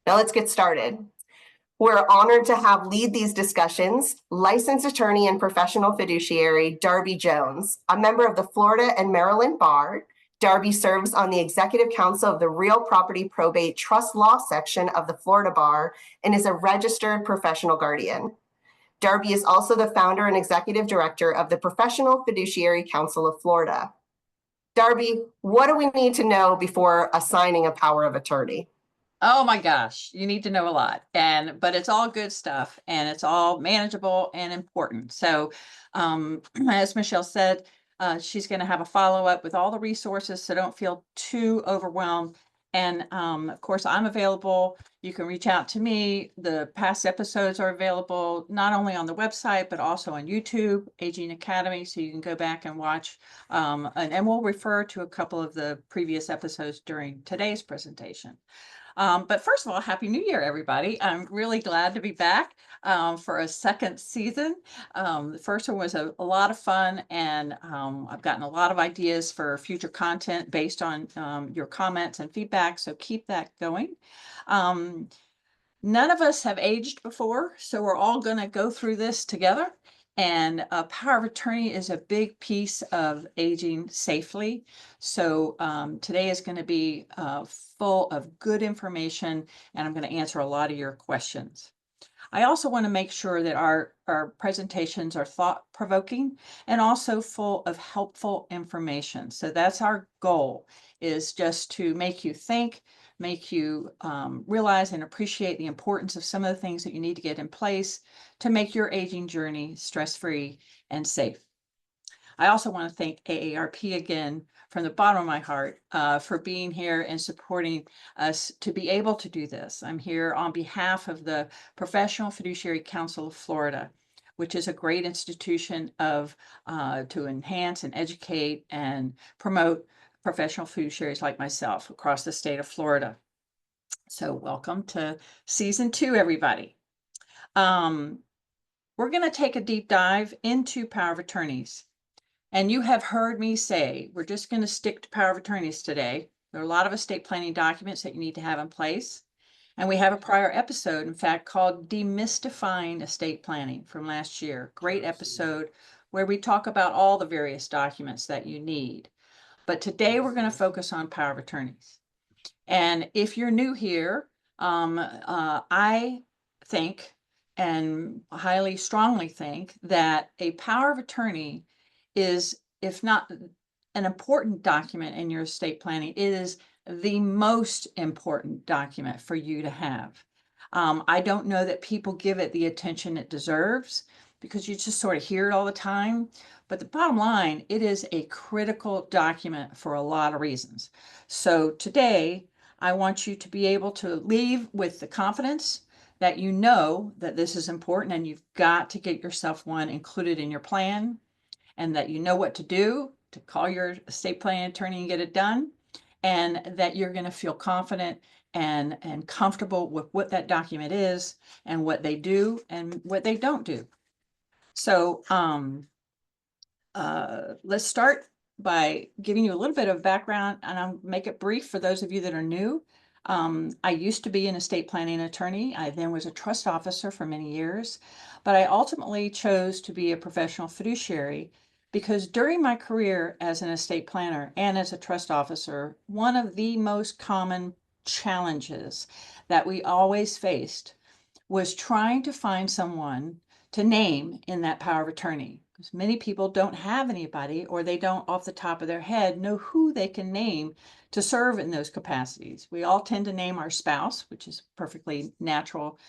Now let's get started. We're honored to have lead these discussions, licensed attorney and professional fiduciary, Darby Jones, a member of the Florida and Maryland Bar. Darby serves on the executive council of the Real Property Probate Trust Law section of the Florida Bar and is a registered professional guardian. Darby is also the founder and executive director of the Professional Fiduciary Council of Florida. Darby, what do we need to know before assigning a power of attorney? Oh my gosh, you need to know a lot, but it's all good stuff and it's all manageable and important. So as Michelle said, she's going to have a follow-up with all the resources, so don't feel too overwhelmed. And of course, I'm available. You can reach out to me. The past episodes are available not only on the website, but also on YouTube, Aging Academy, so you can go back and watch. And we'll refer to a couple of the previous episodes during today's presentation. But first of all, Happy New Year, everybody. I'm really glad to be back for a second season. The first one was a lot of fun, and I've gotten a lot of ideas for future content based on your comments and feedback, so keep that going. None of us have aged before, so we're all going to go through this together. And a power of attorney is a big piece of aging safely. So today is going to be full of good information, and I'm going to answer a lot of your questions. I also want to make sure that our presentations are thought-provoking and also full of helpful information. So that's our goal, is just to make you think, make you realize and appreciate the importance of some of the things that you need to get in place to make your aging journey stress-free and safe. I also want to thank AARP again from the bottom of my heart for being here and supporting us to be able to do this. I'm here on behalf of the Professional Fiduciary Council of Florida, which is a great institution to enhance and educate and promote professional fiduciaries like myself across the state of Florida. So welcome to season 2, everybody. We're going to take a deep dive into power of attorneys. And you have heard me say, we're just going to stick to power of attorneys today. There are a lot of estate planning documents that you need to have in place. And we have a prior episode, in fact, called Demystifying Estate Planning from last year. Great episode where we talk about all the various documents that you need. But today we're going to focus on power of attorneys. And if you're new here, I think and highly strongly think that a power of attorney is, if not an important document in your estate planning, it is the most important document for you to have. I don't know that people give it the attention it deserves because you just sort of hear it all the time. But the bottom line, it is a critical document for a lot of reasons. So today, I want you to be able to leave with the confidence that you know that this is important and you've got to get yourself one included in your plan, and that you know what to do to call your estate planning attorney and get it done, and that you're going to feel confident and comfortable with what that document is and what they do and what they don't do. So let's start by giving you a little bit of background, and I'll make it brief for those of you that are new. I used to be an estate planning attorney. I then was a trust officer for many years, but I ultimately chose to be a professional fiduciary because during my career as an estate planner and as a trust officer, one of the most common challenges that we always faced was trying to find someone to name in that power of attorney. Because many people don't have anybody, or they don't off the top of their head know who they can name to serve in those capacities. We all tend to name our spouse, which is perfectly natural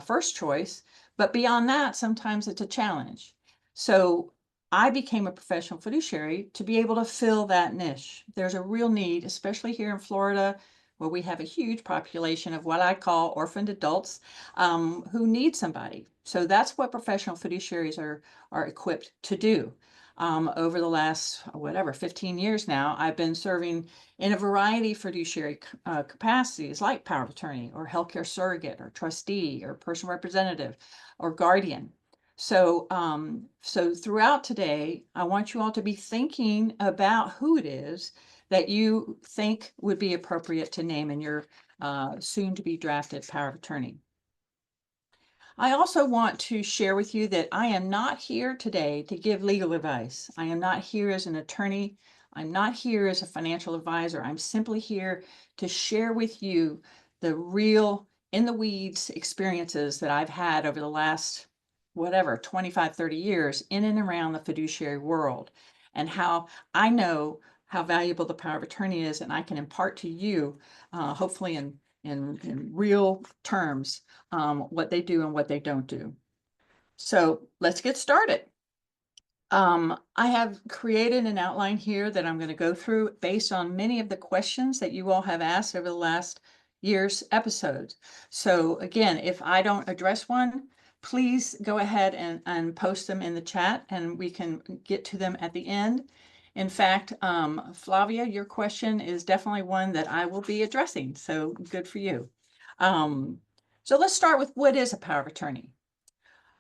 first choice, but beyond that, sometimes it's a challenge. So I became a professional fiduciary to be able to fill that niche. There's a real need, especially here in Florida, where we have a huge population of what I call orphaned adults who need somebody. So that's what professional fiduciaries are equipped to do. Over the last, 15 years now, I've been serving in a variety of fiduciary capacities like power of attorney or healthcare surrogate or trustee or personal representative or guardian. So, so throughout today, I want you all to be thinking about who it is that you think would be appropriate to name in your soon to be drafted power of attorney. I also want to share with you that I am not here today to give legal advice. I am not here as an attorney. I'm not here as a financial advisor. I'm simply here to share with you the real in the weeds experiences that I've had over the last, 25, 30 years in and around the fiduciary world, and how I know how valuable the power of attorney is, and I can impart to you, hopefully in real terms, what they do and what they don't do. So let's get started. I have created an outline here that I'm going to go through based on many of the questions that you all have asked over the last year's episodes. So again, if I don't address one, please go ahead and post them in the chat and we can get to them at the end. In fact, Flavia, your question is definitely one that I will be addressing. So good for you. So let's start with, what is a power of attorney?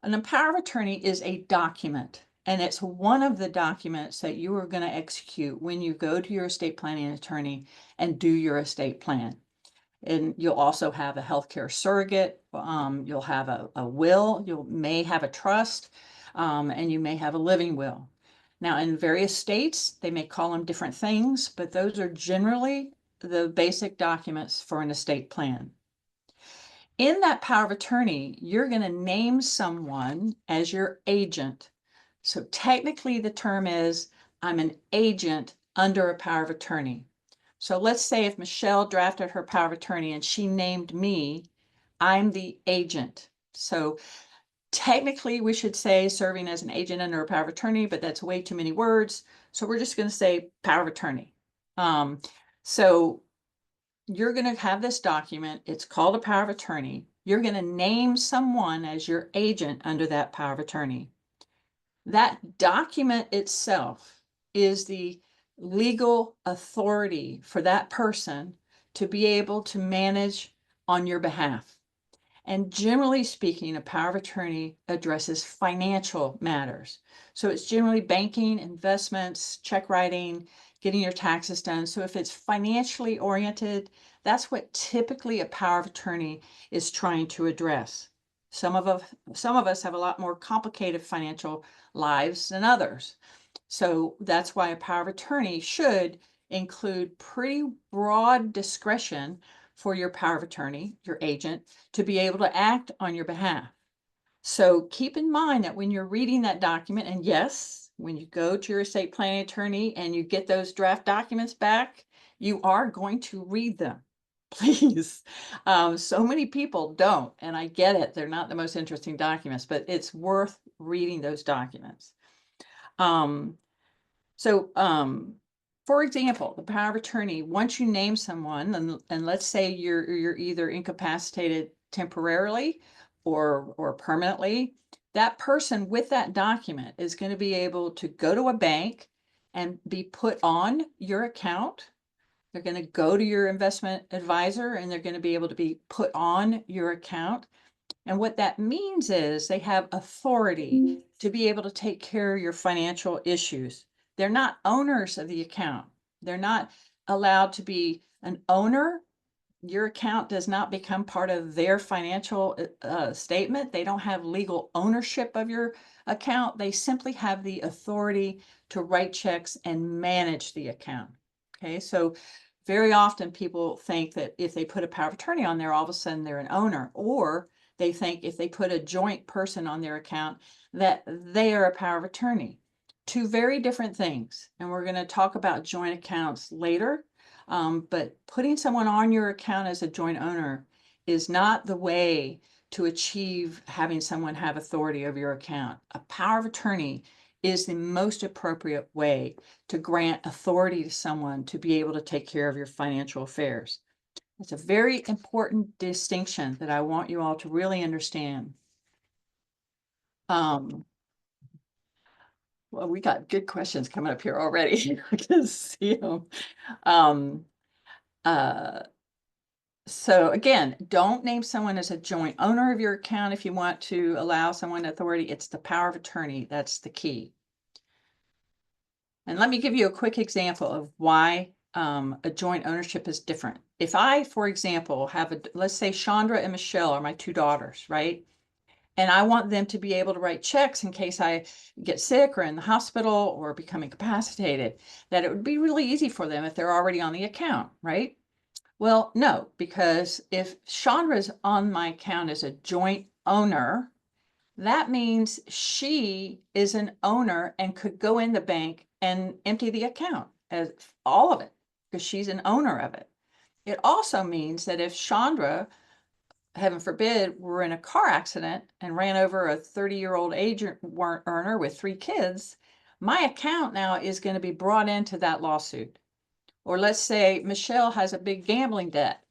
An power of attorney is a document, and it's one of the documents that you are going to execute when you go to your estate planning attorney and do your estate plan. And you'll also have a healthcare surrogate, you'll have a will, you may have a trust, and you may have a living will. Now, in various states, they may call them different things, but those are generally the basic documents for an estate plan. In that power of attorney, you're going to name someone as your agent. So technically the term is, I'm an agent under a power of attorney. So let's say if Michelle drafted her power of attorney and she named me, I'm the agent. So technically we should say serving as an agent under a power of attorney, but that's way too many words. So we're just going to say power of attorney. So you're going to have this document. It's called a power of attorney. You're going to name someone as your agent under that power of attorney. That document itself is the legal authority for that person to be able to manage on your behalf. And generally speaking, a power of attorney addresses financial matters. So it's generally banking, investments, check writing, getting your taxes done. So if it's financially oriented, that's what typically a power of attorney is trying to address. Some of us have a lot more complicated financial lives than others. So that's why a power of attorney should include pretty broad discretion for your power of attorney, your agent, to be able to act on your behalf. So keep in mind that when you're reading that document, and yes, when you go to your estate planning attorney and you get those draft documents back, you are going to read them. Please. So many people don't, and I get it. They're not the most interesting documents, but it's worth reading those documents. For example, the power of attorney, once you name someone, and let's say you're either incapacitated temporarily or permanently, that person with that document is going to be able to go to a bank and be put on your account. They're going to go to your investment advisor and they're going to be able to be put on your account. And what that means is they have authority to be able to take care of your financial issues. They're not owners of the account. They're not allowed to be an owner. Your account does not become part of their financial statement. They don't have legal ownership of your account. They simply have the authority to write checks and manage the account. Okay, so very often people think that if they put a power of attorney on there, all of a sudden they're an owner, or they think if they put a joint person on their account that they are a power of attorney. Two very different things. And we're going to talk about joint accounts later. But putting someone on your account as a joint owner is not the way to achieve having someone have authority over your account. A power of attorney is the most appropriate way to grant authority to someone to be able to take care of your financial affairs. It's a very important distinction that I want you all to really understand. Well, we got good questions coming up here already. I can see them. So again, don't name someone as a joint owner of your account if you want to allow someone authority. It's the power of attorney. That's the key. And let me give you a quick example of why a joint ownership is different. If I, for example, have let's say Chandra and Michelle are my two daughters, right? And I want them to be able to write checks in case I get sick or in the hospital or become incapacitated, that it would be really easy for them if they're already on the account, right? Well, no, because if Chandra's on my account as a joint owner, that means she is an owner and could go in the bank and empty the account as all of it because she's an owner of it. It also means that if Chandra, heaven forbid, were in a car accident and ran over a 30-year-old age earner with 3 kids, my account now is going to be brought into that lawsuit. Or let's say Michelle has a big gambling debt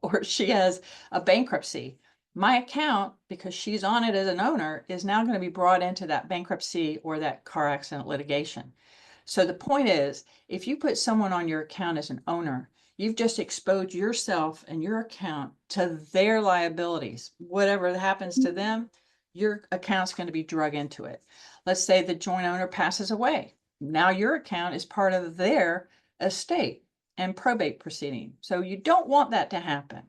or she has a bankruptcy. My account, because she's on it as an owner, is now going to be brought into that bankruptcy or that car accident litigation. So the point is, if you put someone on your account as an owner, you've just exposed yourself and your account to their liabilities. Whatever happens to them, your account's going to be drug into it. Let's say the joint owner passes away. Now your account is part of their estate and probate proceeding. So you don't want that to happen.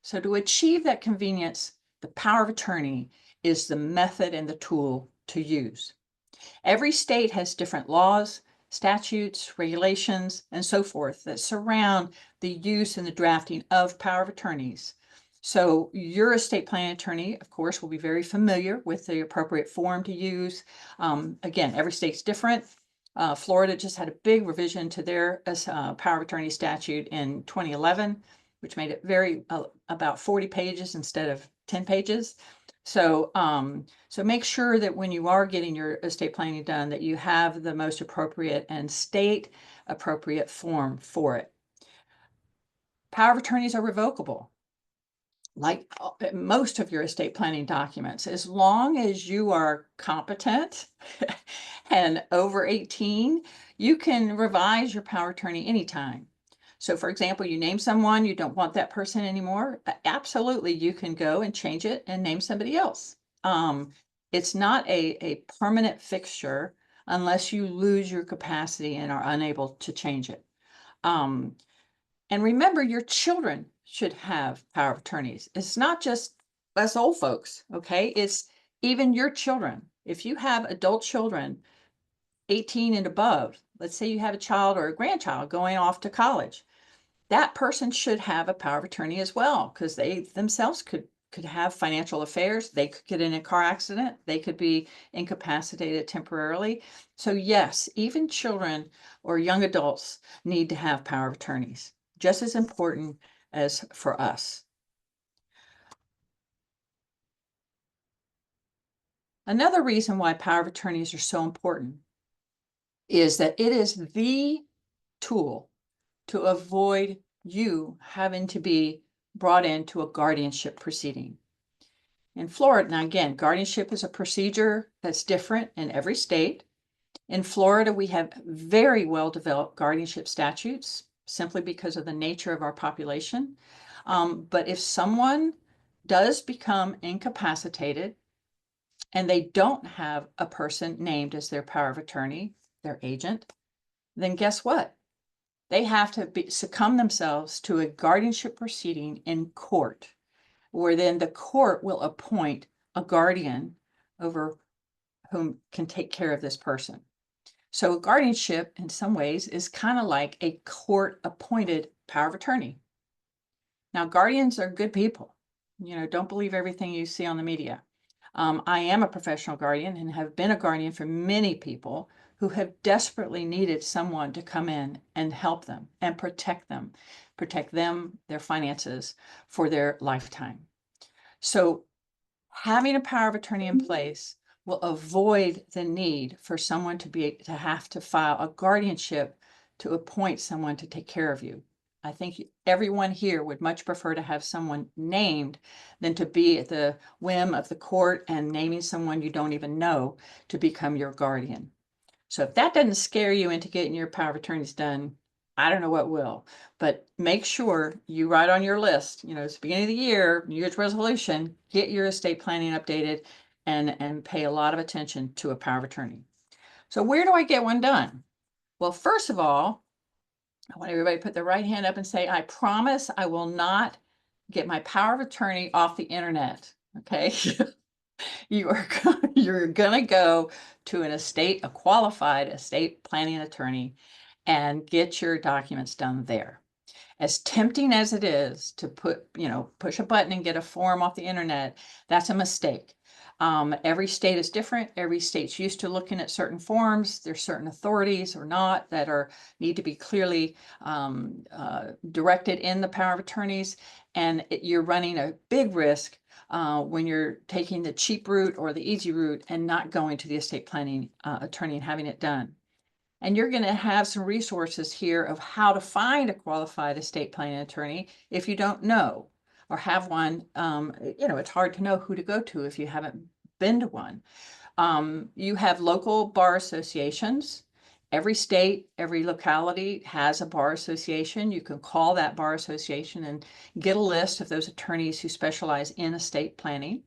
So to achieve that convenience, the power of attorney is the method and the tool to use. Every state has different laws, statutes, regulations, and so forth that surround the use and the drafting of power of attorneys. So your estate planning attorney, of course, will be very familiar with the appropriate form to use. Again, every state's different. Florida just had a big revision to their power of attorney statute in 2011, which made it very about 40 pages instead of 10 pages. So make sure that when you are getting your estate planning done, that you have the most appropriate and state appropriate form for it. Power of attorneys are revocable, like most of your estate planning documents, as long as you are competent and over 18, you can revise your power of attorney anytime. So for example, you name someone, you don't want that person anymore, absolutely, you can go and change it and name somebody else. It's not a permanent fixture unless you lose your capacity and are unable to change it. And remember, your children should have power of attorneys. It's not just us old folks, okay? It's even your children. If you have adult children, 18 and above, let's say you have a child or a grandchild going off to college, that person should have a power of attorney as well, because they themselves could have financial affairs. They could get in a car accident. They could be incapacitated temporarily. So yes, even children or young adults need to have power of attorneys, just as important as for us. Another reason why power of attorneys are so important is that it is the tool to avoid you having to be brought into a guardianship proceeding. In Florida, now again, guardianship is a procedure that's different in every state. In Florida, we have very well-developed guardianship statutes simply because of the nature of our population. But if someone does become incapacitated and they don't have a person named as their power of attorney, their agent, then guess what? They have to succumb themselves to a guardianship proceeding in court, where then the court will appoint a guardian over whom can take care of this person. So guardianship in some ways is kind of like a court-appointed power of attorney. Now, guardians are good people. You know, don't believe everything you see on the media. I am a professional guardian and have been a guardian for many people who have desperately needed someone to come in and help them and protect them, their finances for their lifetime. So having a power of attorney in place will avoid the need for someone to have to file a guardianship to appoint someone to take care of you. I think everyone here would much prefer to have someone named than to be at the whim of the court and naming someone you don't even know to become your guardian. So if that doesn't scare you into getting your power of attorneys done, I don't know what will. But make sure you write on your list, you know, it's the beginning of the year, New Year's resolution, get your estate planning updated and pay a lot of attention to a power of attorney. So where do I get one done? Well, first of all, I want everybody to put their right hand up and say, I promise I will not get my power of attorney off the internet. Okay. You're gonna go to a qualified estate planning attorney and get your documents done there. As tempting as it is to push a button and get a form off the internet, that's a mistake. Every state is different. Every state's used to looking at certain forms. There's certain authorities or not that need to be clearly directed in the power of attorneys. And you're running a big risk when you're taking the cheap route or the easy route and not going to the estate planning attorney and having it done. And you're going to have some resources here of how to find a qualified estate planning attorney if you don't know or have one. It's hard to know who to go to if you haven't been to one. You have local bar associations. Every state, every locality has a bar association. You can call that bar association and get a list of those attorneys who specialize in estate planning.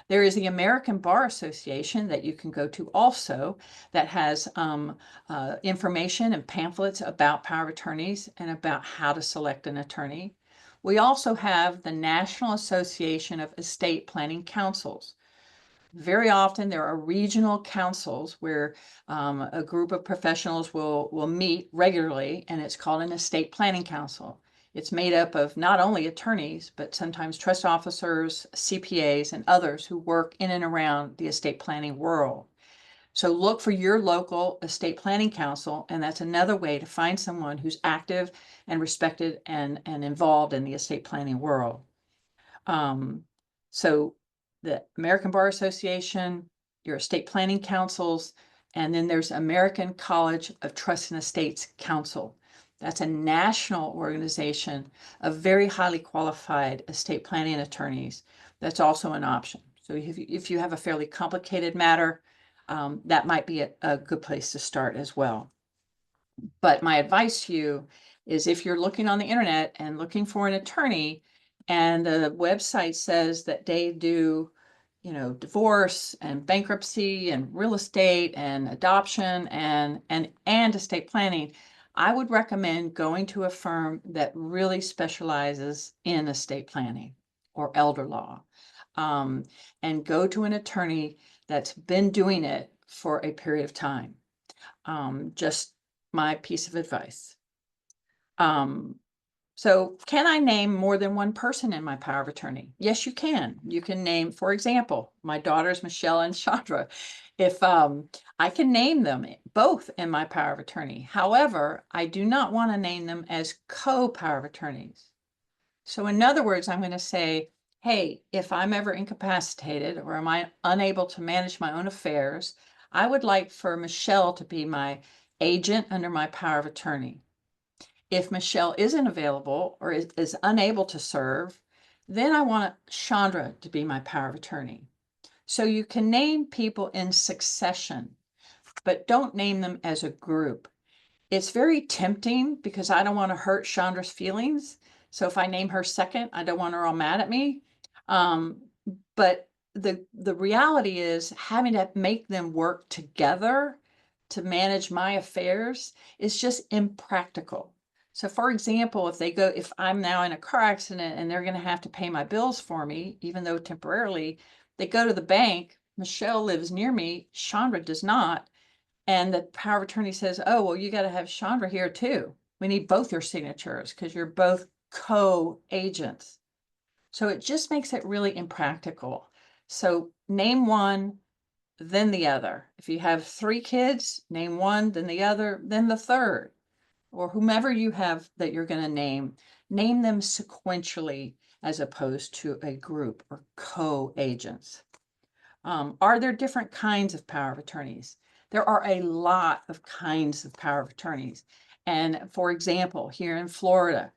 There is the American Bar Association that you can go to also that has information and pamphlets about power of attorneys and about how to select an attorney. We also have the National Association of Estate Planning Councils. Very often there are regional councils where a group of professionals will meet regularly, and it's called an estate planning council. It's made up of not only attorneys, but sometimes trust officers, CPAs, and others who work in and around the estate planning world. So look for your local estate planning council, and that's another way to find someone who's active and respected and involved in the estate planning world. So the American Bar Association, your estate planning councils, and then there's American College of Trust and Estates Council. That's a national organization of very highly qualified estate planning attorneys. That's also an option. So if you have a fairly complicated matter, that might be a good place to start as well. But my advice to you is if you're looking on the internet and looking for an attorney and the website says that they do, divorce and bankruptcy and real estate and adoption and estate planning, I would recommend going to a firm that really specializes in estate planning or elder law, and go to an attorney that's been doing it for a period of time. Just my piece of advice. So can I name more than one person in my power of attorney? Yes, you can. You can name, for example, my daughters, Michelle and Chandra. If I can name them both in my power of attorney. However, I do not want to name them as co-power of attorneys. So in other words, I'm going to say, hey, if I'm ever incapacitated or am I unable to manage my own affairs, I would like for Michelle to be my agent under my power of attorney. If Michelle isn't available or is unable to serve, then I want Chandra to be my power of attorney. So you can name people in succession, but don't name them as a group. It's very tempting because I don't want to hurt Chandra's feelings. So if I name her second, I don't want her all mad at me. But the reality is having to make them work together to manage my affairs is just impractical. So for example, if I'm now in a car accident and they're going to have to pay my bills for me, even though temporarily, they go to the bank. Michelle lives near me, Chandra does not. And the power of attorney says, oh, well, you got to have Chandra here too. We need both your signatures because you're both co-agents. So it just makes it really impractical. So name one, then the other. If you have 3 kids, name one, then the other, then the third, or whomever you have that you're going to name them sequentially as opposed to a group or co-agents. Are there different kinds of power of attorneys? There are a lot of kinds of power of attorneys. And for example, here in Florida,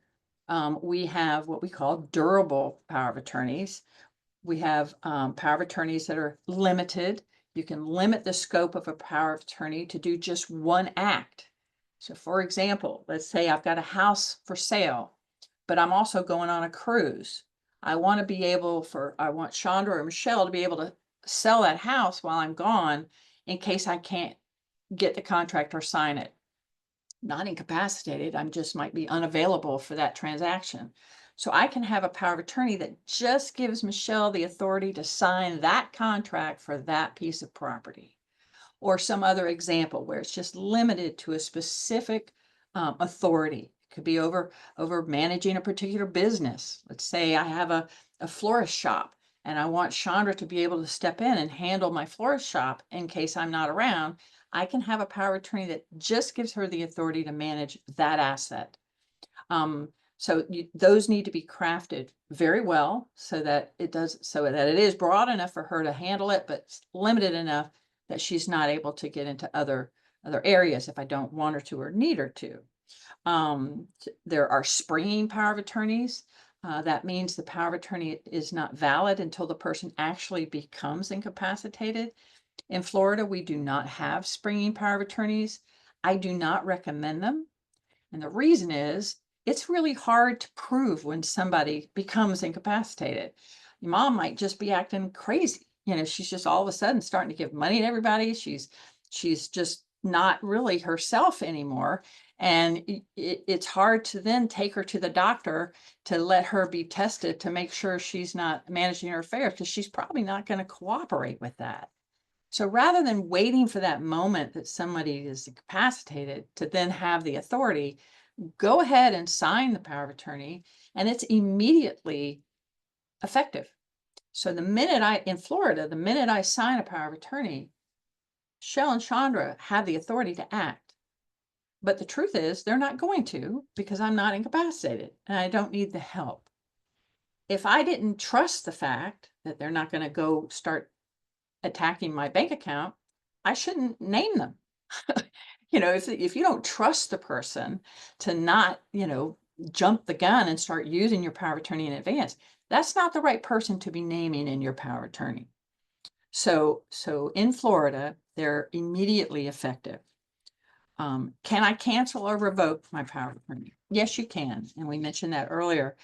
we have what we call durable power of attorneys. We have power of attorneys that are limited. You can limit the scope of a power of attorney to do just one act. So for example, let's say I've got a house for sale, but I'm also going on a cruise. I want Chandra or Michelle to be able to sell that house while I'm gone in case I can't get the contract or sign it. not incapacitated, I'm just might be unavailable for that transaction. So I can have a power of attorney that just gives Michelle the authority to sign that contract for that piece of property. Or some other example where it's just limited to a specific authority. It could be over managing a particular business. Let's say I have a florist shop and I want Chandra to be able to step in and handle my florist shop in case I'm not around. I can have a power of attorney that just gives her the authority to manage that asset. So those need to be crafted very well so that it is broad enough for her to handle it, but limited enough that she's not able to get into other areas if I don't want her to or need her to. There are springing power of attorneys. That means the power of attorney is not valid until the person actually becomes incapacitated. In Florida, we do not have springing power of attorneys. I do not recommend them. And the reason is it's really hard to prove when somebody becomes incapacitated. Your mom might just be acting crazy. She's just all of a sudden starting to give money to everybody. She's just not really herself anymore. And it's hard to then take her to the doctor to let her be tested to make sure she's not managing her affairs, because she's probably not going to cooperate with that. So rather than waiting for that moment that somebody is incapacitated to then have the authority, go ahead and sign the power of attorney, and it's immediately effective. So in Florida, the minute I sign a power of attorney, Shell and Chandra have the authority to act. But the truth is they're not going to, because I'm not incapacitated and I don't need the help. If I didn't trust the fact that they're not going to go start attacking my bank account, I shouldn't name them. If you don't trust the person to not, jump the gun and start using your power of attorney in advance, that's not the right person to be naming in your power of attorney. So in Florida, they're immediately effective. Can I cancel or revoke my power of attorney? Yes, you can. And we mentioned that earlier.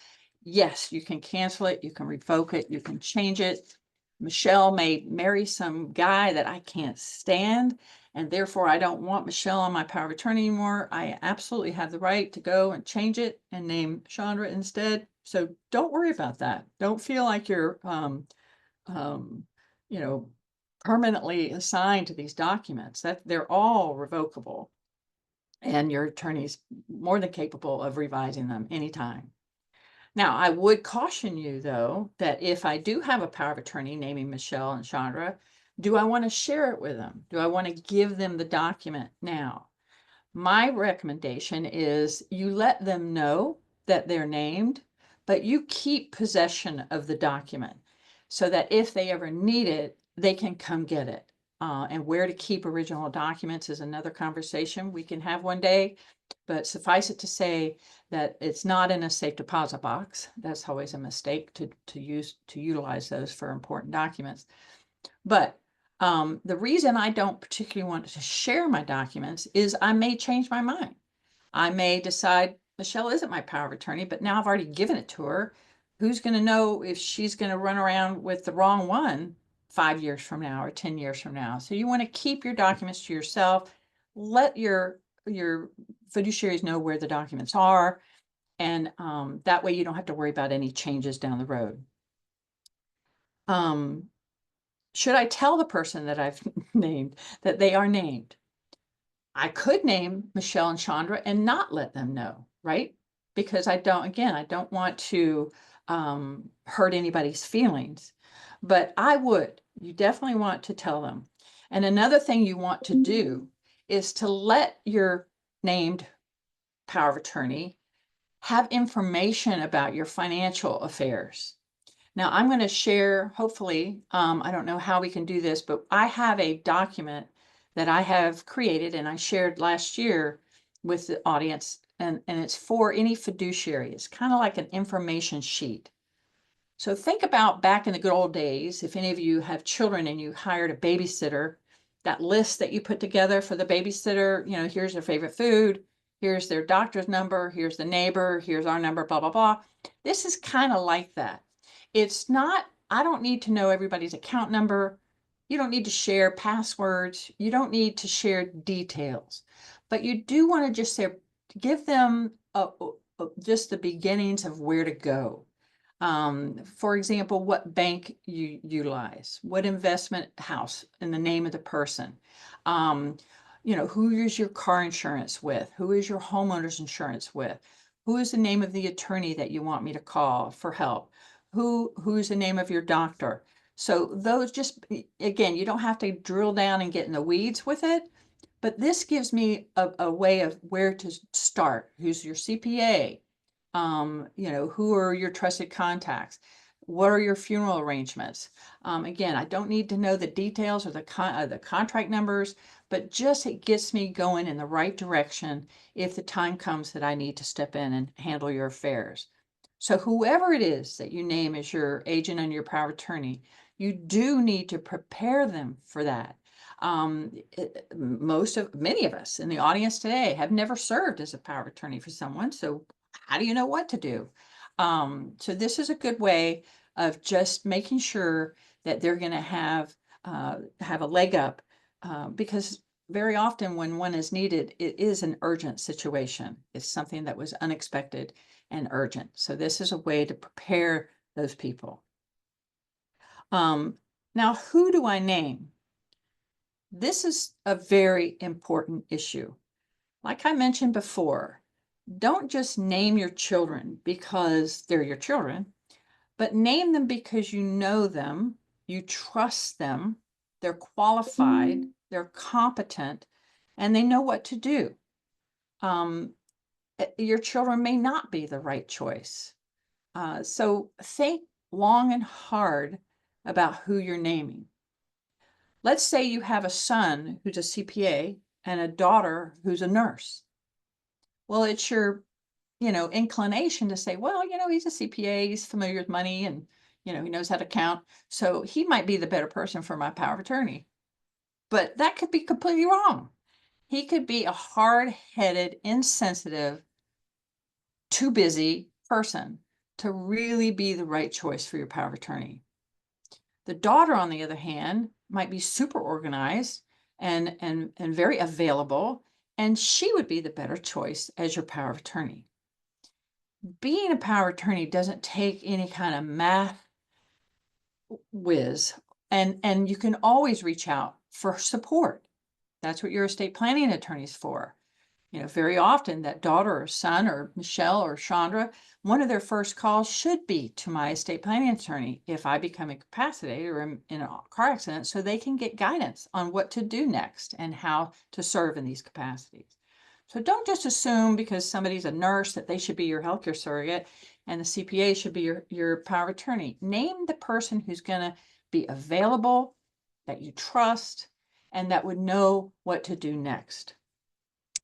Yes, you can cancel it, you can revoke it, you can change it. Michelle may marry some guy that I can't stand, and therefore I don't want Michelle on my power of attorney anymore. I absolutely have the right to go and change it and name Chandra instead. So don't worry about that. Don't feel like you're, you know, permanently assigned to these documents. That they're all revocable, and your attorney's more than capable of revising them anytime. Now, I would caution you, though, that if I do have a power of attorney naming Michelle and Chandra, do I want to share it with them? Do I want to give them the document now? My recommendation is you let them know that they're named, but you keep possession of the document so that if they ever need it, they can come get it. And where to keep original documents is another conversation we can have one day. But suffice it to say that it's not in a safe deposit box. That's always a mistake to utilize those for important documents. But the reason I don't particularly want to share my documents is I may change my mind. I may decide Michelle isn't my power of attorney, but now I've already given it to her. Who's going to know if she's going to run around with the wrong one 5 years from now or 10 years from now? So you want to keep your documents to yourself. Let your fiduciaries know where the documents are, and that way you don't have to worry about any changes down the road. Should I tell the person that I've named that they are named? I could name Michelle and Chandra and not let them know, right? Because I don't want to hurt anybody's feelings, but you definitely want to tell them. And another thing you want to do is to let your named power of attorney have information about your financial affairs. Now I'm going to share, hopefully, I don't know how we can do this, but I have a document that I have created and I shared last year with the audience, and it's for any fiduciary. It's kind of like an information sheet. So think about back in the good old days, if any of you have children and you hired a babysitter, that list that you put together for the babysitter, here's their favorite food, here's their doctor's number, here's the neighbor, here's our number, blah, blah, blah. This is kind of like that. It's not, I don't need to know everybody's account number. You don't need to share passwords. You don't need to share details. But you do want to just say, give them just the beginnings of where to go. For example, what bank you utilize, what investment house in the name of the person. Who is your car insurance with? Who is your homeowner's insurance with? Who is the name of the attorney that you want me to call for help? Who's the name of your doctor? So those just, again, you don't have to drill down and get in the weeds with it, but this gives me a way of where to start. Who's your CPA? Who are your trusted contacts? What are your funeral arrangements? Again, I don't need to know the details or the contract numbers, but just it gets me going in the right direction if the time comes that I need to step in and handle your affairs. So whoever it is that you name as your agent and your power of attorney, you do need to prepare them for that. Many of us in the audience today have never served as a power of attorney for someone. So how do you know what to do? So this is a good way of just making sure that they're going to have a leg up, because very often when one is needed, it is an urgent situation. It's something that was unexpected and urgent. So this is a way to prepare those people. Now, who do I name? This is a very important issue. Like I mentioned before, don't just name your children because they're your children, but name them because you know them, you trust them, they're qualified, they're competent, and they know what to do. Your children may not be the right choice. So think long and hard about who you're naming. Let's say you have a son who's a CPA and a daughter who's a nurse. Well, it's your, inclination to say, well, he's a CPA, he's familiar with money and, he knows how to count. So he might be the better person for my power of attorney. But that could be completely wrong. He could be a hard-headed, insensitive, too busy person to really be the right choice for your power of attorney. The daughter, on the other hand, might be super organized and very available, and she would be the better choice as your power of attorney. Being a power of attorney doesn't take any kind of math whiz, and you can always reach out for support. That's what your estate planning attorney's for. Very often that daughter or son or Michelle or Chandra, one of their first calls should be to my estate planning attorney if I become incapacitated or am in a car accident, so they can get guidance on what to do next and how to serve in these capacities. So don't just assume because somebody's a nurse that they should be your healthcare surrogate and the CPA should be your power of attorney. Name the person who's going to be available, that you trust, and that would know what to do next.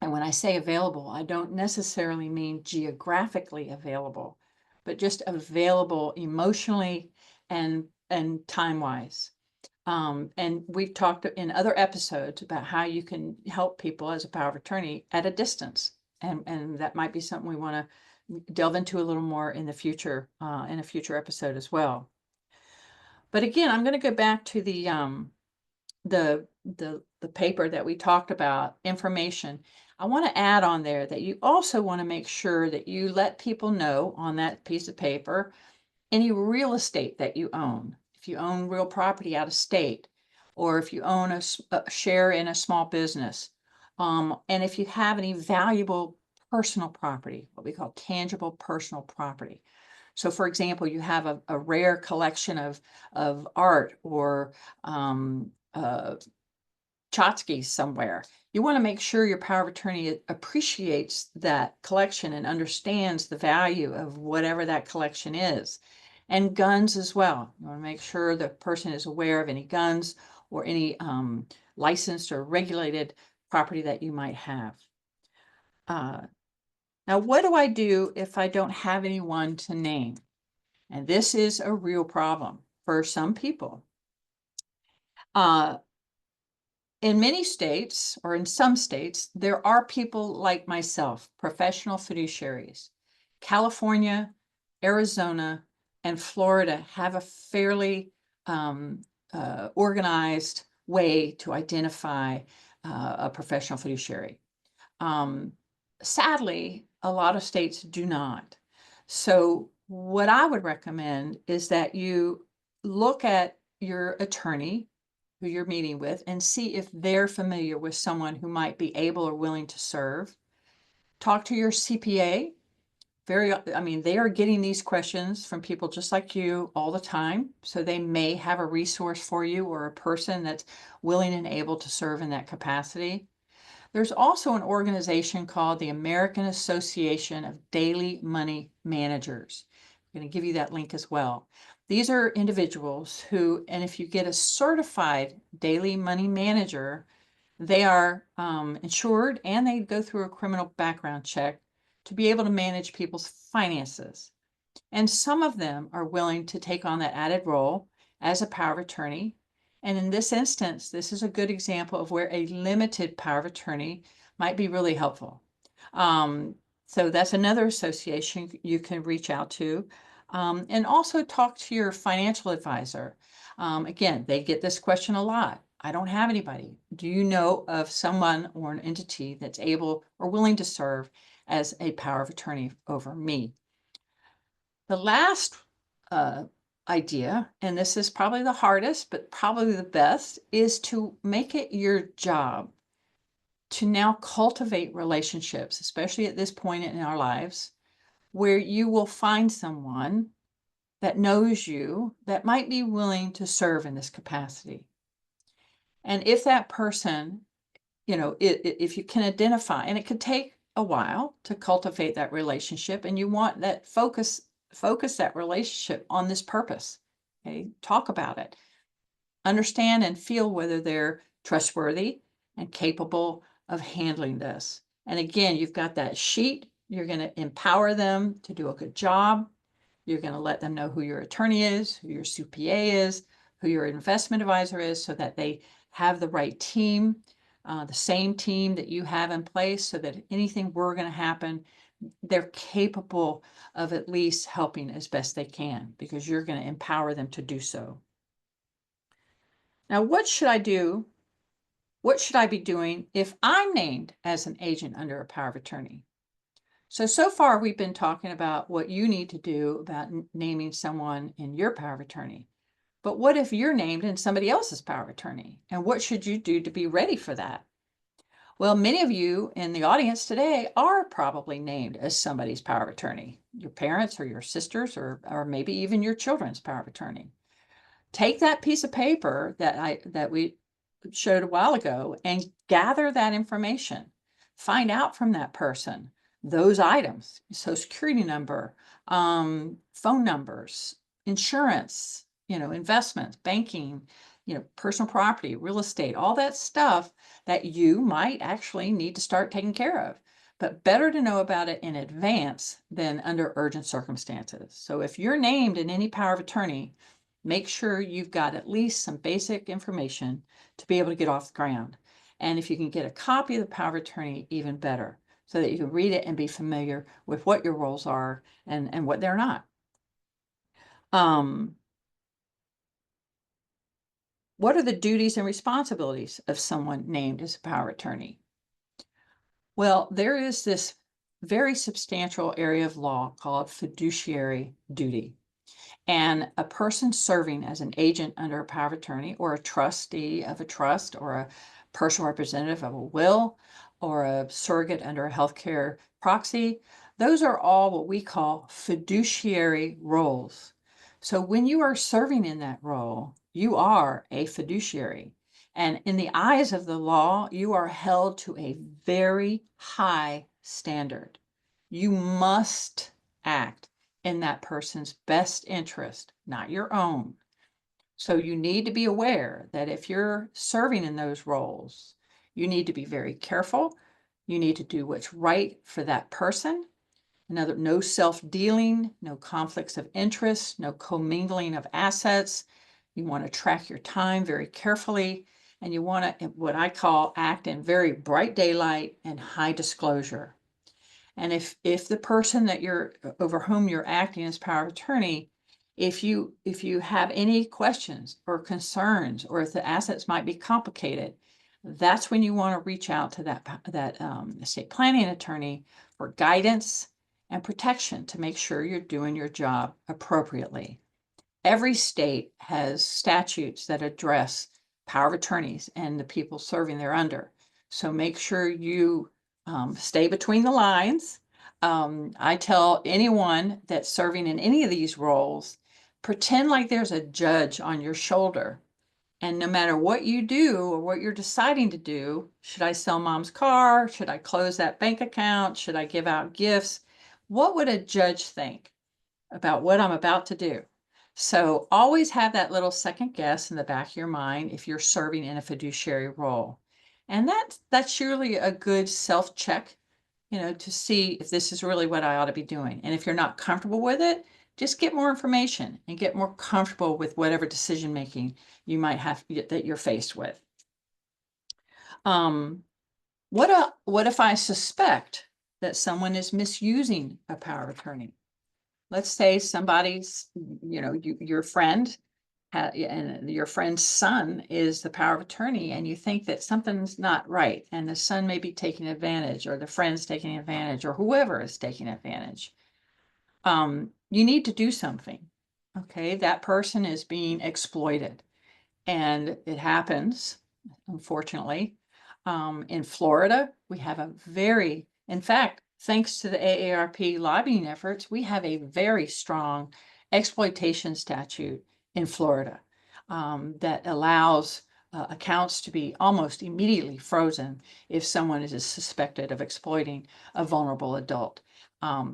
And when I say available, I don't necessarily mean geographically available, but just available emotionally and time-wise. And we've talked in other episodes about how you can help people as a power of attorney at a distance. And that might be something we want to delve into a little more in the future, in a future episode as well. But again, I'm going to go back to the paper that we talked about, information. I want to add on there that you also want to make sure that you let people know on that piece of paper any real estate that you own. If you own real property out of state, or if you own a share in a small business, and if you have any valuable personal property, what we call tangible personal property. So for example, you have a rare collection of art or tchotchkes somewhere. You want to make sure your power of attorney appreciates that collection and understands the value of whatever that collection is. And guns as well. You want to make sure the person is aware of any guns or any licensed or regulated property that you might have. Now, what do I do if I don't have anyone to name? And this is a real problem for some people. In many states, or in some states, there are people like myself, professional fiduciaries. California, Arizona, and Florida have a fairly organized way to identify a professional fiduciary. Sadly, a lot of states do not. So what I would recommend is that you look at your attorney who you're meeting with and see if they're familiar with someone who might be able or willing to serve. Talk to your CPA. I mean, they are getting these questions from people just like you all the time. So they may have a resource for you or a person that's willing and able to serve in that capacity. There's also an organization called the American Association of Daily Money Managers. I'm going to give you that link as well. These are individuals who, and if you get a certified daily money manager, they are insured and they go through a criminal background check to be able to manage people's finances. And some of them are willing to take on that added role as a power of attorney. And in this instance, this is a good example of where a limited power of attorney might be really helpful. So that's another association you can reach out to. And also talk to your financial advisor. Again, they get this question a lot. I don't have anybody. Do you know of someone or an entity that's able or willing to serve as a power of attorney over me? The last idea, and this is probably the hardest, but probably the best, is to make it your job to now cultivate relationships, especially at this point in our lives, where you will find someone that knows you that might be willing to serve in this capacity. And if that person, if you can identify, and it could take a while to cultivate that relationship, and you want that focus that relationship on this purpose. Okay, talk about it. Understand and feel whether they're trustworthy and capable of handling this. And again, you've got that sheet. You're going to empower them to do a good job. You're going to let them know who your attorney is, who your CPA is, who your investment advisor is, so that they have the right team, the same team that you have in place, so that if anything were going to happen, they're capable of at least helping as best they can, because you're going to empower them to do so. Now, what should I do? What should I be doing if I'm named as an agent under a power of attorney? So far we've been talking about what you need to do about naming someone in your power of attorney. But what if you're named in somebody else's power of attorney? And what should you do to be ready for that? Well, many of you in the audience today are probably named as somebody's power of attorney, your parents or your sisters, or maybe even your children's power of attorney. Take that piece of paper that we showed a while ago and gather that information. Find out from that person those items: Social Security number, phone numbers, insurance, investments, banking, personal property, real estate, all that stuff that you might actually need to start taking care of. But better to know about it in advance than under urgent circumstances. So if you're named in any power of attorney, make sure you've got at least some basic information to be able to get off the ground. And if you can get a copy of the power of attorney, even better, so that you can read it and be familiar with what your roles are and what they're not. What are the duties and responsibilities of someone named as a power of attorney? Well, there is this very substantial area of law called fiduciary duty. And a person serving as an agent under a power of attorney, or a trustee of a trust, or a personal representative of a will, or a surrogate under a healthcare proxy, those are all what we call fiduciary roles. So when you are serving in that role, you are a fiduciary. And in the eyes of the law, you are held to a very high standard. You must act in that person's best interest, not your own. So you need to be aware that if you're serving in those roles, you need to be very careful. You need to do what's right for that person. No self-dealing, no conflicts of interest, no commingling of assets. You want to track your time very carefully, and you want to, what I call, act in very bright daylight and high disclosure. And if the person that you're over whom you're acting as power of attorney, if you have any questions or concerns, or if the assets might be complicated, that's when you want to reach out to that estate planning attorney for guidance and protection to make sure you're doing your job appropriately. Every state has statutes that address power of attorneys and the people serving thereunder. So make sure you stay between the lines. I tell anyone that's serving in any of these roles, pretend like there's a judge on your shoulder. And no matter what you do or what you're deciding to do, should I sell mom's car? Should I close that bank account? Should I give out gifts? What would a judge think about what I'm about to do? So always have that little second guess in the back of your mind if you're serving in a fiduciary role. And that's surely a good self-check, to see if this is really what I ought to be doing. And if you're not comfortable with it, just get more information and get more comfortable with whatever decision making you might have that you're faced with. What if I suspect that someone is misusing a power of attorney? Let's say somebody's, your friend, and your friend's son is the power of attorney, and you think that something's not right, and the son may be taking advantage, or the friend's taking advantage, or whoever is taking advantage. You need to do something. Okay, that person is being exploited, and it happens, unfortunately. In Florida, we have in fact, thanks to the AARP lobbying efforts, we have a very strong exploitation statute in Florida that allows accounts to be almost immediately frozen if someone is suspected of exploiting a vulnerable adult.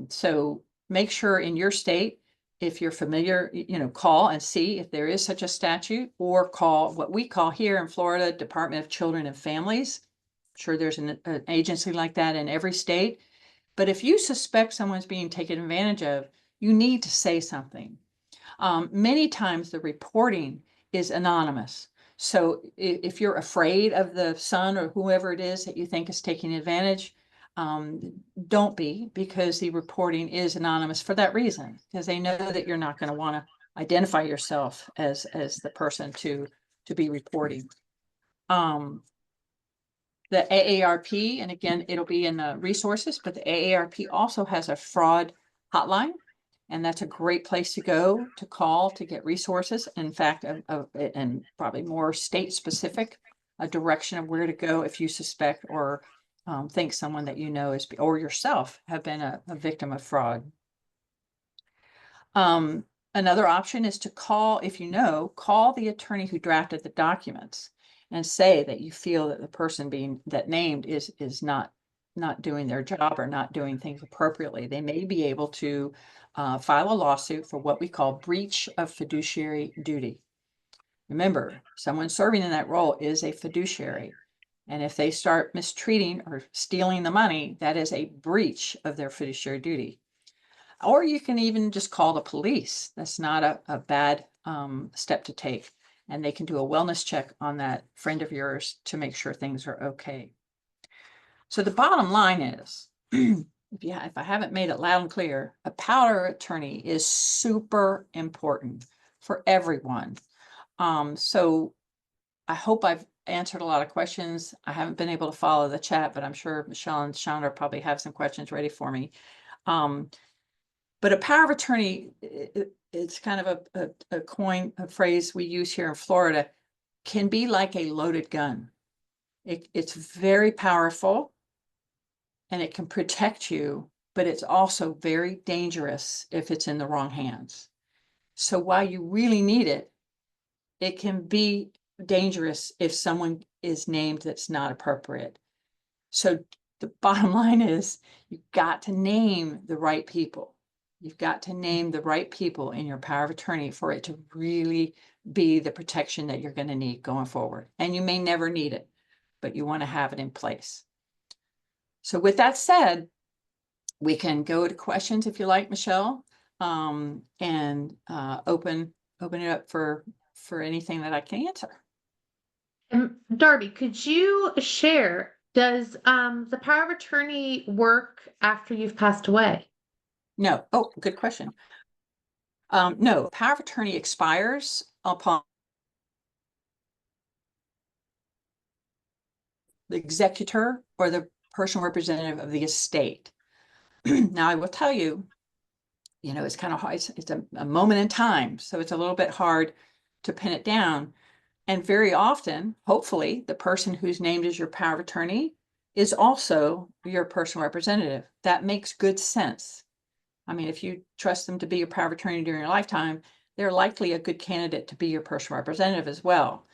So make sure in your state, if you're familiar, call and see if there is such a statute, or call what we call here in Florida, Department of Children and Families. I'm sure there's an agency like that in every state. But if you suspect someone's being taken advantage of, you need to say something. Many times the reporting is anonymous. So if you're afraid of the son or whoever it is that you think is taking advantage, don't be, because the reporting is anonymous for that reason, because they know that you're not going to want to identify yourself as the person to be reporting. The AARP, and again, it'll be in the resources, but the AARP also has a fraud hotline, and that's a great place to go to call to get resources. In fact, and probably more state specific, a direction of where to go if you suspect or think someone that you know is, or yourself have been a victim of fraud. Another option is to call the attorney who drafted the documents and say that you feel that the person being named is not doing their job or not doing things appropriately. They may be able to file a lawsuit for what we call breach of fiduciary duty. Remember, someone serving in that role is a fiduciary. And if they start mistreating or stealing the money, that is a breach of their fiduciary duty. Or you can even just call the police. That's not a bad step to take. And they can do a wellness check on that friend of yours to make sure things are okay. So the bottom line is, if I haven't made it loud and clear, a power attorney is super important for everyone. So I hope I've answered a lot of questions. I haven't been able to follow the chat, but I'm sure Michelle and Chandra probably have some questions ready for me. But a power of attorney, it's kind of a phrase we use here in Florida, can be like a loaded gun. It's very powerful and it can protect you, but it's also very dangerous if it's in the wrong hands. So while you really need it, it can be dangerous if someone is named that's not appropriate. So the bottom line is you've got to name the right people. You've got to name the right people in your power of attorney for it to really be the protection that you're going to need going forward. And you may never need it, but you want to have it in place. So with that said, we can go to questions if you like, Michelle, and open it up for anything that I can answer. Darby, could you share, does the power of attorney work after you've passed away? No. Oh, good question. No, power of attorney expires upon the executor or the personal representative of the estate. Now, I will tell you, it's kind of hard. It's a moment in time, so it's a little bit hard to pin it down. And very often, hopefully, the person who's named as your power of attorney is also your personal representative. That makes good sense. I mean, if you trust them to be your power of attorney during your lifetime, they're likely a good candidate to be your personal representative as well.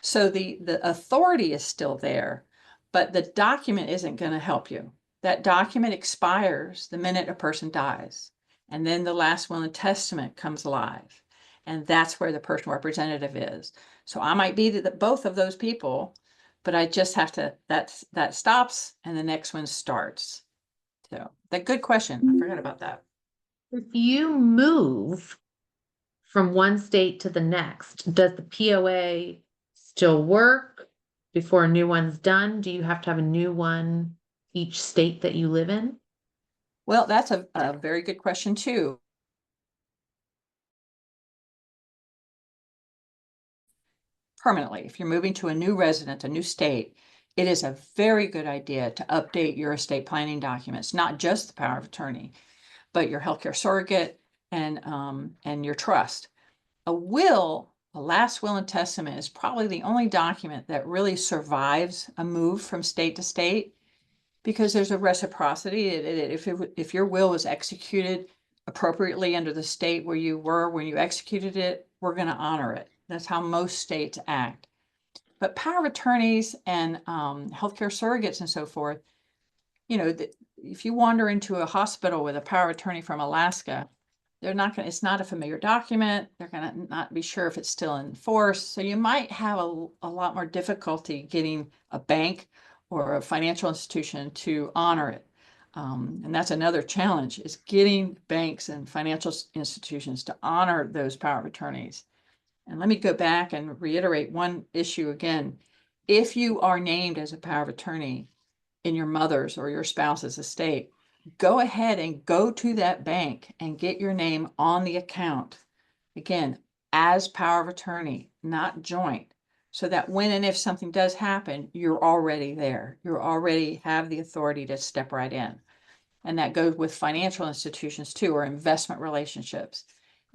So the authority is still there, but the document isn't going to help you. That document expires the minute a person dies. And then the last will and testament comes alive. And that's where the personal representative is. So I might be both of those people, but I just have to, that stops and the next one starts. So that good question. I forgot about that. If you move from one state to the next, does the POA still work before a new one's done? Do you have to have a new one each state that you live in? Well, that's a very good question too. Permanently, if you're moving to a new resident, a new state, it is a very good idea to update your estate planning documents, not just the power of attorney, but your healthcare surrogate and your trust. A last will and testament is probably the only document that really survives a move from state to state, because there's a reciprocity. If your will was executed appropriately under the state where you were when you executed it, we're going to honor it. That's how most states act. But power of attorneys and healthcare surrogates and so forth, if you wander into a hospital with a power of attorney from Alaska, it's not a familiar document. They're going to not be sure if it's still in force. So you might have a lot more difficulty getting a bank or a financial institution to honor it. And that's another challenge, is getting banks and financial institutions to honor those power of attorneys. And let me go back and reiterate one issue again. If you are named as a power of attorney in your mother's or your spouse's estate, go ahead and go to that bank and get your name on the account. Again, as power of attorney, not joint, so that when and if something does happen, you're already there. You already have the authority to step right in. And that goes with financial institutions too, or investment relationships.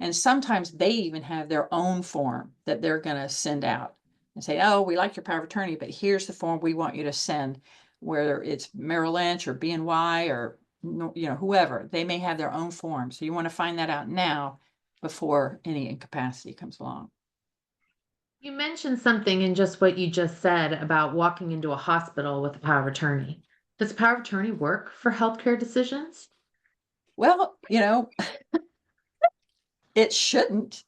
And sometimes they even have their own form that they're going to send out and say, oh, we like your power of attorney, but here's the form we want you to send, whether it's Merrill Lynch or BNY or whoever. They may have their own form. So you want to find that out now before any incapacity comes along. You mentioned something in just what you just said about walking into a hospital with a power of attorney. Does power of attorney work for healthcare decisions? Well, it shouldn't,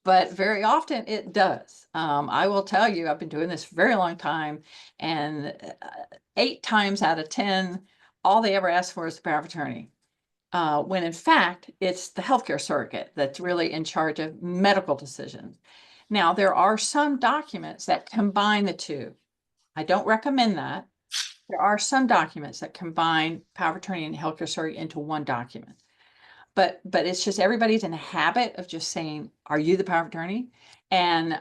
but very often it does. I will tell you, I've been doing this for a very long time, and 8 times out of 10, all they ever ask for is the power of attorney. When in fact, it's the healthcare surrogate that's really in charge of medical decisions. Now, there are some documents that combine the two. I don't recommend that. There are some documents that combine power of attorney and healthcare surrogate into one document. But it's just everybody's in a habit of just saying, are you the power of attorney? And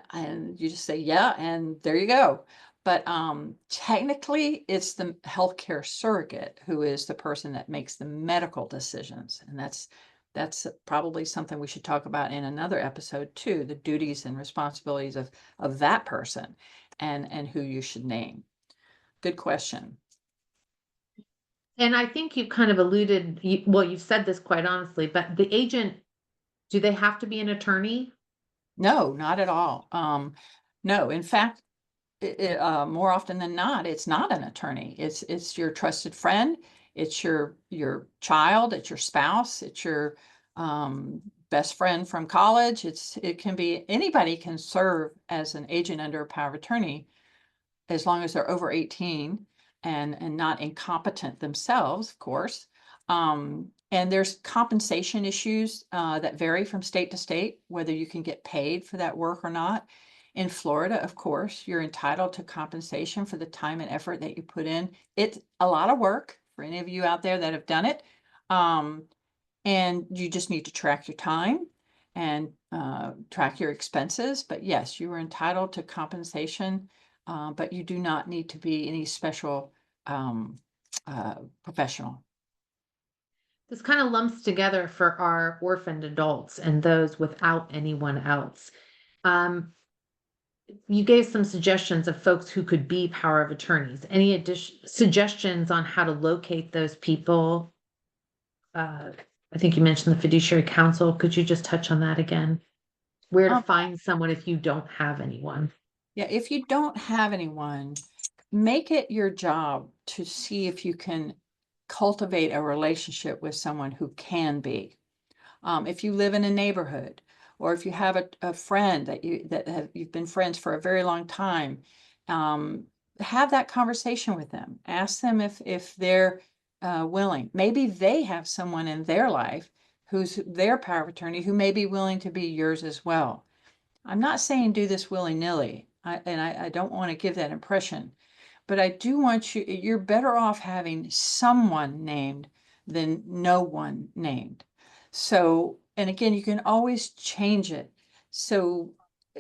you just say, yeah, and there you go. But technically, it's the healthcare surrogate who is the person that makes the medical decisions. And that's probably something we should talk about in another episode too, the duties and responsibilities of that person and who you should name. Good question. And I think you kind of alluded, well, you've said this quite honestly, but the agent, do they have to be an attorney? No, not at all. No, in fact, more often than not, it's not an attorney. It's your trusted friend. It's your child. It's your spouse. It's your best friend from college. It can be anybody can serve as an agent under a power of attorney, as long as they're over 18 and not incompetent themselves, of course. And there's compensation issues that vary from state to state, whether you can get paid for that work or not. In Florida, of course, you're entitled to compensation for the time and effort that you put in. It's a lot of work for any of you out there that have done it. And you just need to track your time and track your expenses. But yes, you are entitled to compensation but you do not need to be any special professional. This kind of lumps together for our orphaned adults and those without anyone else. You gave some suggestions of folks who could be power of attorneys. Any suggestions on how to locate those people? I think you mentioned the fiduciary council. Could you just touch on that again? Where to find someone if you don't have anyone? Yeah, if you don't have anyone, make it your job to see if you can cultivate a relationship with someone who can be. If you live in a neighborhood, or if you have a friend that you've been friends for a very long time, have that conversation with them. Ask them if they're willing. Maybe they have someone in their life who's their power of attorney who may be willing to be yours as well. I'm not saying do this willy-nilly, and I don't want to give that impression, but I do want you're better off having someone named than no one named. So, and again, you can always change it. So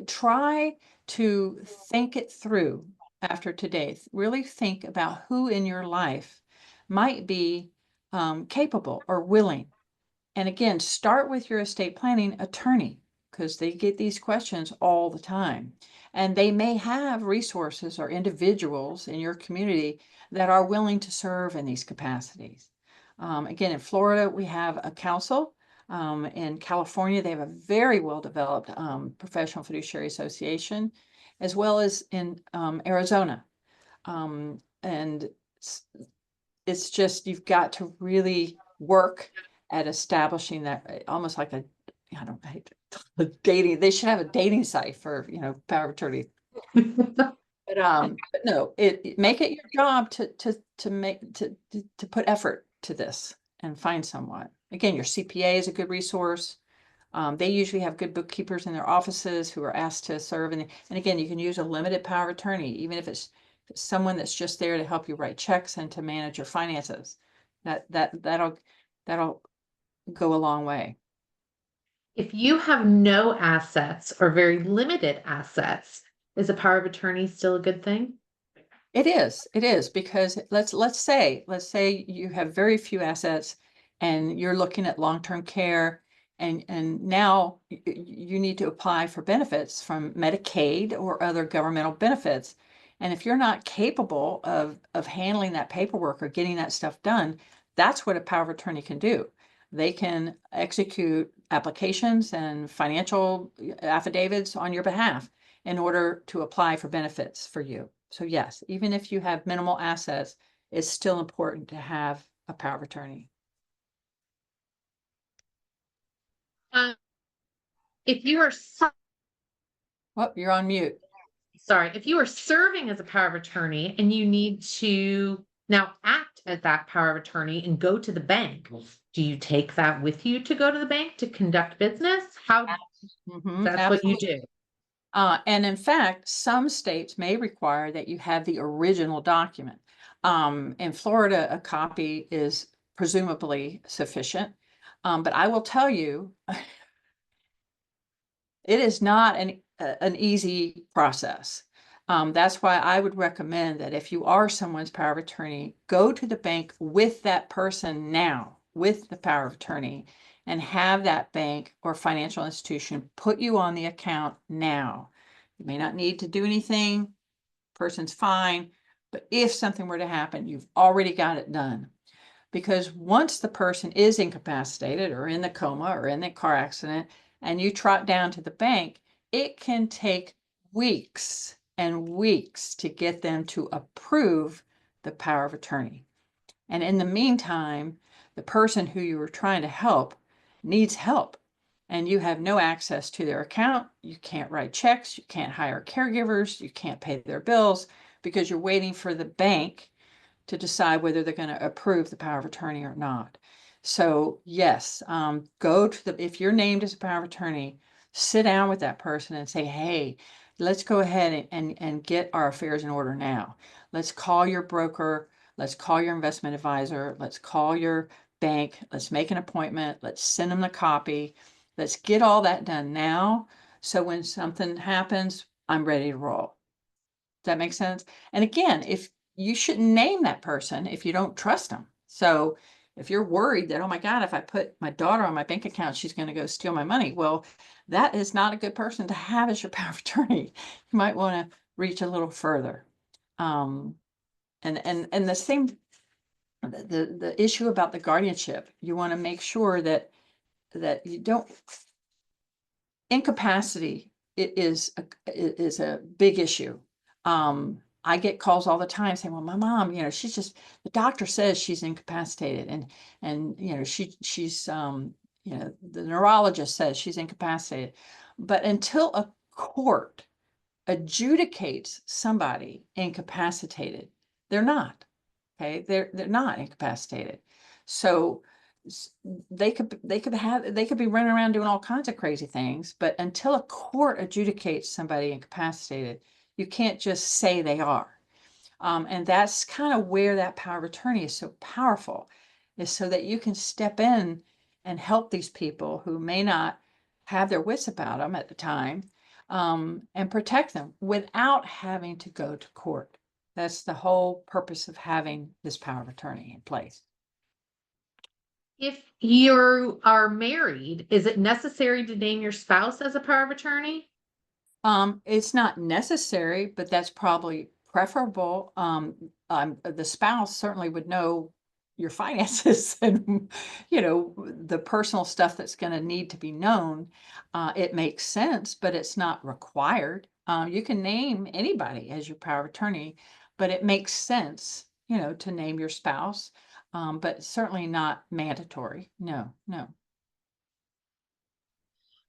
try to think it through after today. Really think about who in your life might be capable or willing. And again, start with your estate planning attorney, because they get these questions all the time. And they may have resources or individuals in your community that are willing to serve in these capacities. Again, in Florida, we have a council. In California, they have a very well-developed professional fiduciary association, as well as in Arizona. And it's just, you've got to really work at establishing that, almost like a, I don't hate a dating, they should have a dating site for, power of attorney. But no, make it your job to put effort to this and find someone. Again, your CPA is a good resource. They usually have good bookkeepers in their offices who are asked to serve. And again, you can use a limited power of attorney, even if it's someone that's just there to help you write checks and to manage your finances. That'll go a long way. If you have no assets or very limited assets, is a power of attorney still a good thing? It is, because let's say you have very few assets and you're looking at long-term care, and now you need to apply for benefits from Medicaid or other governmental benefits. And if you're not capable of handling that paperwork or getting that stuff done, that's what a power of attorney can do. They can execute applications and financial affidavits on your behalf in order to apply for benefits for you. So yes, even if you have minimal assets, it's still important to have a power of attorney. If you are Oh, you're on mute. sorry, if you are serving as a power of attorney and you need to now act as that power of attorney and go to the bank, do you take that with you to go to the bank to conduct business? How that's what you do. And in fact, some states may require that you have the original document. In Florida, a copy is presumably sufficient. But I will tell you, it is not an easy process. That's why I would recommend that if you are someone's power of attorney, go to the bank with that person now, with the power of attorney, and have that bank or financial institution put you on the account now. You may not need to do anything, person's fine, but if something were to happen, you've already got it done. Because once the person is incapacitated or in the coma or in the car accident, and you trot down to the bank, it can take weeks and weeks to get them to approve the power of attorney. And in the meantime, the person who you were trying to help needs help, and you have no access to their account. You can't write checks, you can't hire caregivers, you can't pay their bills, because you're waiting for the bank to decide whether they're going to approve the power of attorney or not. So yes, go to if you're named as a power of attorney, sit down with that person and say, hey, let's go ahead and get our affairs in order now. Let's call your broker. Let's call your investment advisor. Let's call your bank. Let's make an appointment. Let's send them the copy. Let's get all that done now. So when something happens, I'm ready to roll. that make sense? And again, if you shouldn't name that person if you don't trust them. So if you're worried that, oh my God, if I put my daughter on my bank account, she's going to go steal my money. Well, that is not a good person to have as your power of attorney. You might want to reach a little further. And the same, the issue about the guardianship, you want to make sure that you don't, incapacity is a big issue. I get calls all the time saying, well, my mom, she's just, the doctor says she's incapacitated, and she's the neurologist says she's incapacitated. But until a court adjudicates somebody incapacitated, they're not. Okay, they're not incapacitated. So they could be running around doing all kinds of crazy things, but until a court adjudicates somebody incapacitated, you can't just say they are. And that's kind of where that power of attorney is so powerful, is so that you can step in and help these people who may not have their wits about them at the time, and protect them without having to go to court. That's the whole purpose of having this power of attorney in place. If you are married, is it necessary to name your spouse as a power of attorney? It's not necessary, but that's probably preferable. The spouse certainly would know your finances and, the personal stuff that's going to need to be known. It makes sense, but it's not required. You can name anybody as your power of attorney, but it makes sense, to name your spouse. But certainly not mandatory. No.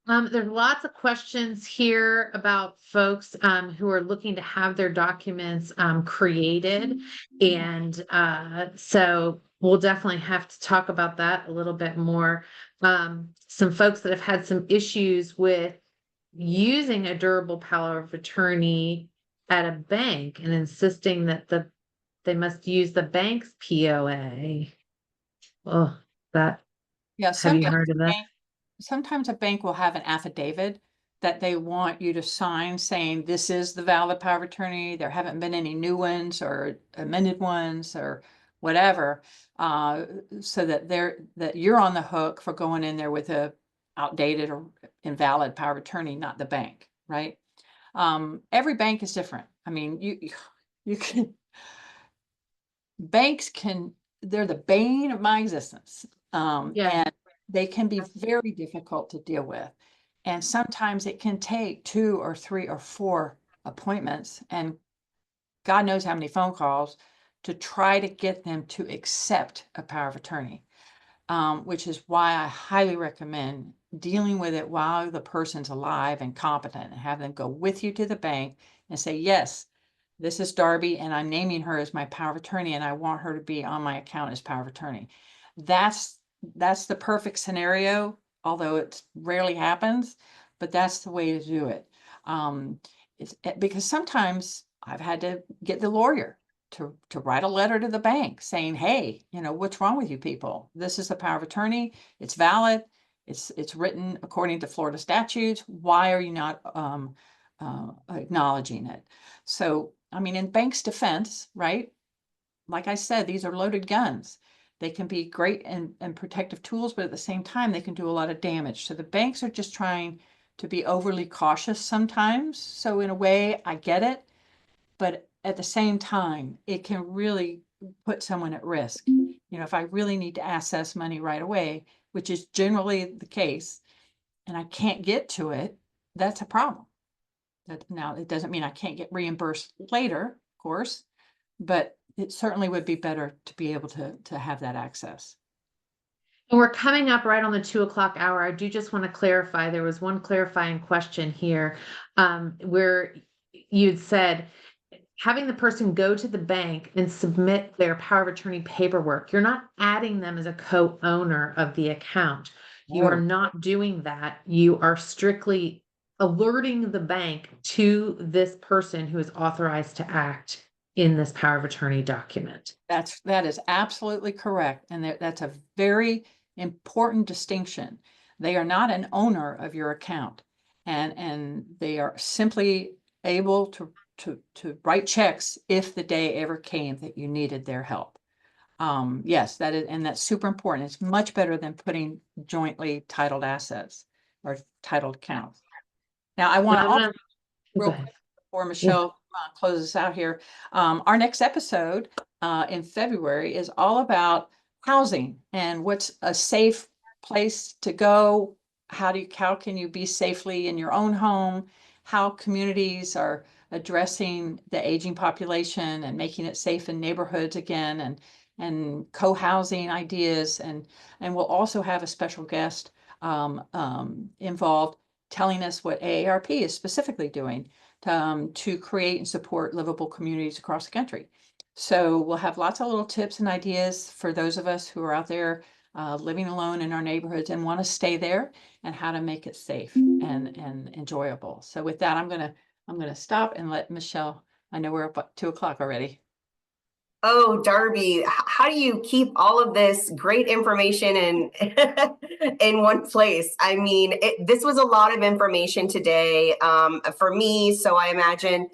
There's lots of questions here about folks who are looking to have their documents created. And so we'll definitely have to talk about that a little bit more. Some folks that have had some issues with using a durable power of attorney at a bank and insisting that they must use the bank's POA. Oh, have you heard of that? Sometimes a bank will have an affidavit that they want you to sign saying this is the valid power of attorney. There haven't been any new ones or amended ones or whatever, so that you're on the hook for going in there with a outdated or invalid power of attorney, not the bank, right? Every bank is different. I mean, you can, they're the bane of my existence. Yeah. And they can be very difficult to deal with. And sometimes it can take 2 or 3 or 4 appointments and God knows how many phone calls to try to get them to accept a power of attorney, which is why I highly recommend dealing with it while the person's alive and competent, and have them go with you to the bank and say, yes, this is Darby and I'm naming her as my power of attorney and I want her to be on my account as power of attorney. That's the perfect scenario, although it rarely happens, but that's the way to do it. It's because sometimes I've had to get the lawyer to write a letter to the bank saying, hey, what's wrong with you people? This is the power of attorney. It's valid. It's written according to Florida statutes. Why are you not acknowledging it? So, I mean, in bank's defense, right? Like I said, these are loaded guns. They can be great and protective tools, but at the same time, they can do a lot of damage. So the banks are just trying to be overly cautious sometimes. So in a way, I get it. But at the same time, it can really put someone at risk. If I really need to access money right away, which is generally the case, and I can't get to it, that's a problem. Now, it doesn't mean I can't get reimbursed later, of course, but it certainly would be better to be able to have that access. And we're coming up right on the 2:00 hour. I do just want to clarify, there was one clarifying question here, where you'd said having the person go to the bank and submit their power of attorney paperwork. You're not adding them as a co-owner of the account. You are not doing that. You are strictly alerting the bank to this person who is authorized to act in this power of attorney document. That is absolutely correct. And that's a very important distinction. They are not an owner of your account, and they are simply able to to write checks if the day ever came that you needed their help. Yes, that is, and that's super important. It's much better than putting jointly titled assets or titled accounts. Now, I want Now, to I'm also not- Go real ahead. quick before Michelle closes out here. Our next episode in February is all about housing and what's a safe place to go. How can you be safely in your own home? How communities are addressing the aging population and making it safe in neighborhoods again, and co-housing ideas, and we'll also have a special guest involved telling us what AARP is specifically doing to create and support livable communities across the country. So we'll have lots of little tips and ideas for those of us who are out there living alone in our neighborhoods and want to stay there, and how to make it safe and enjoyable. So with that, I'm gonna stop and let Michelle. I know we're up at 2 o'clock already. Oh, Darby, how do you keep all of this great information in one place? I mean, this was a lot of information today for me. So I imagine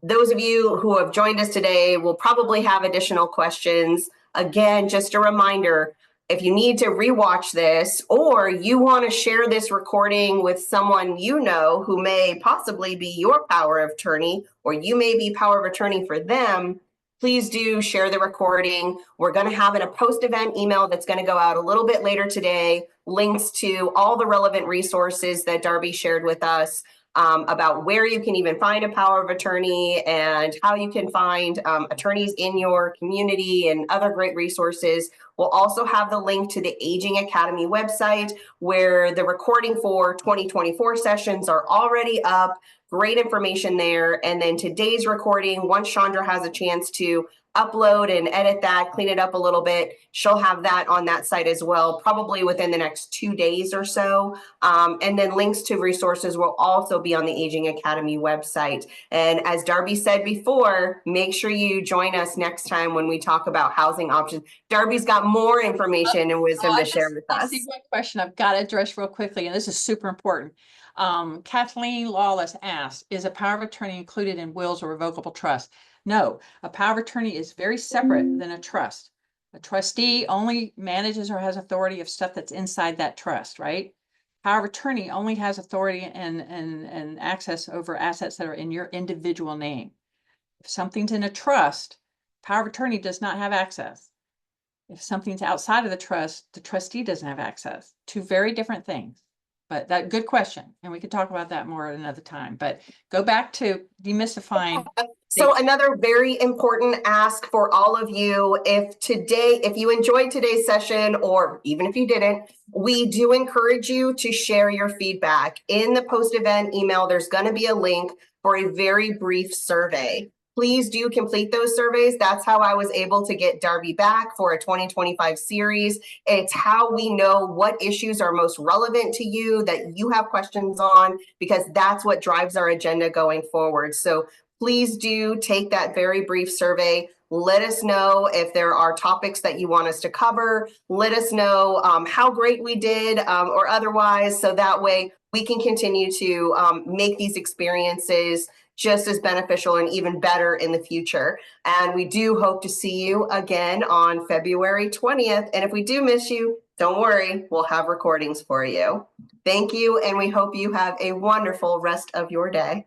those of you who have joined us today will probably have additional questions. Again, just a reminder, if you need to rewatch this or you want to share this recording with someone you know who may possibly be your power of attorney, or you may be power of attorney for them, please do share the recording. We're going to have a post-event email that's going to go out a little bit later today, links to all the relevant resources that Darby shared with us. About where you can even find a power of attorney and how you can find attorneys in your community and other great resources. We'll also have the link to the Aging Academy website where the recording for 2024 sessions are already up. Great information there. And then today's recording, once Chandra has a chance to upload and edit that, clean it up a little bit, she'll have that on that site as well, probably within the next 2 days or so. And then links to resources will also be on the Aging Academy website. And as Darby said before, make sure you join us next time when we talk about housing options. Darby's got more information and wisdom to share with I us. see one question I've got to address real quickly, and this is super important. Kathleen Lawless asked, is a power of attorney included in wills or revocable trust? No, a power of attorney is very separate than a trust. A trustee only manages or has authority of stuff that's inside that trust, right? Power of attorney only has authority and access over assets that are in your individual name. If something's in a trust, power of attorney does not have access. If something's outside of the trust, the trustee doesn't have access. Two very different things. But that good question, and we could talk about that more at another time. But go back to demystifying. So another very important ask for all of you, if you enjoyed today's session, or even if you didn't, we do encourage you to share your feedback. In the post-event email, there's going to be a link for a very brief survey. Please do complete those surveys. That's how I was able to get Darby back for a 2025 series. It's how we know what issues are most relevant to you, that you have questions on, because that's what drives our agenda going forward. So please do take that very brief survey. Let us know if there are topics that you want us to cover. Let us know how great we did or otherwise, so that way we can continue to make these experiences just as beneficial and even better in the future. And we do hope to see you again on February 20th. And if we do miss you, don't worry, we'll have recordings for you. Thank you, and we hope you have a wonderful rest of your day.